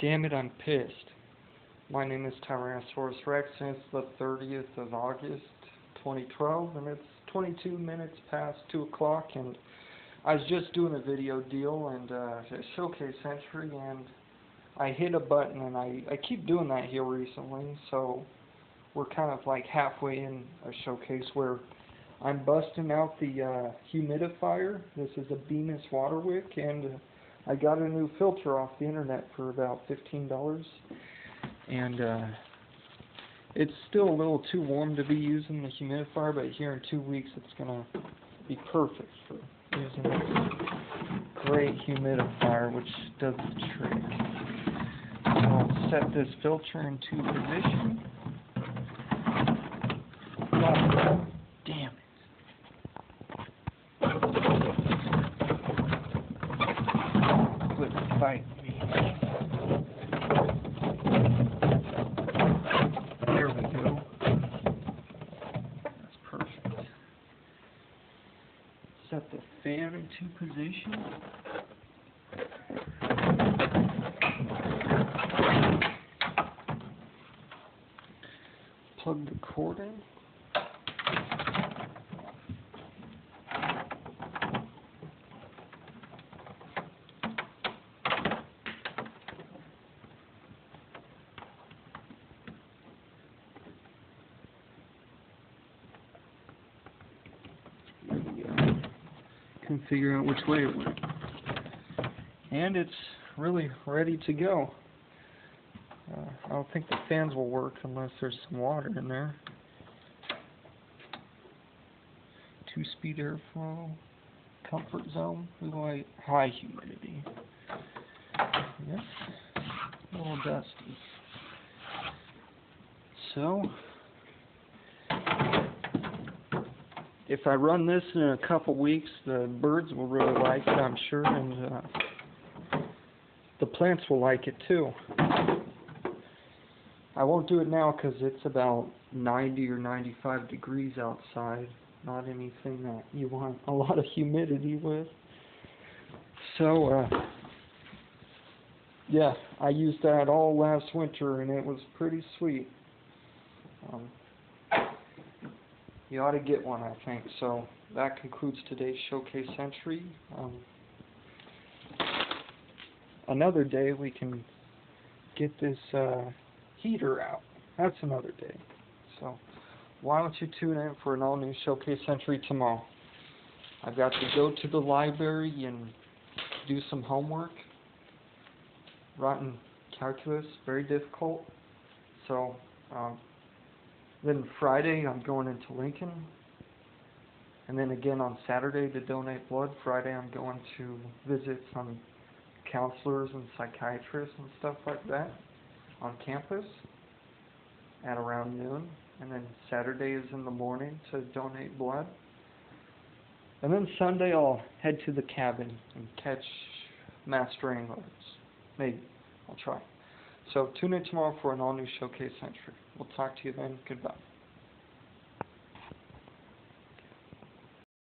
Damn it, I'm pissed. My name is Tyrannosaurus Rex, and it's the 30th of August, 2012, and it's 22 minutes past 2 o'clock, and I was just doing a video deal and a showcase entry, and I hit a button, and I keep doing that here recently, so we're kind of like halfway in a showcase where I'm busting out the humidifier. This is a Bemis Waterwick, and I got a new filter off the internet for about $15, and it's still a little too warm to be using the humidifier, but here in 2 weeks it's going to be perfect for using this great humidifier, which does the trick. So I'll set this filter into position. God damn it. Quit fighting me. There we go. That's perfect. Set the fan into position. Plug the cord in. Can figure out which way it went, and it's really ready to go. I don't think the fans will work unless there's some water in there. 2-speed airflow, comfort zone, we like high humidity. Yes, a little dusty. So if I run this in a couple weeks, the birds will really like it, I'm sure, and the plants will like it too. I won't do it now because it's about 90 or 95 degrees outside, not anything that you want a lot of humidity with. So, yeah, I used that all last winter, and it was pretty sweet. You ought to get one, I think. So that concludes today's showcase entry. Another day we can get this heater out. That's another day. So why don't you tune in for an all-new showcase entry tomorrow? I've got to go to the library and do some homework. Rotten calculus, very difficult. So then Friday, I'm going into Lincoln. And then again on Saturday to donate blood. Friday, I'm going to visit some counselors and psychiatrists and stuff like that on campus at around noon. And then Saturday is in the morning to donate blood. And then Sunday, I'll head to the cabin and catch mass stranglers. Maybe. I'll try. So tune in tomorrow for an all-new showcase entry. We'll talk to you then. Goodbye.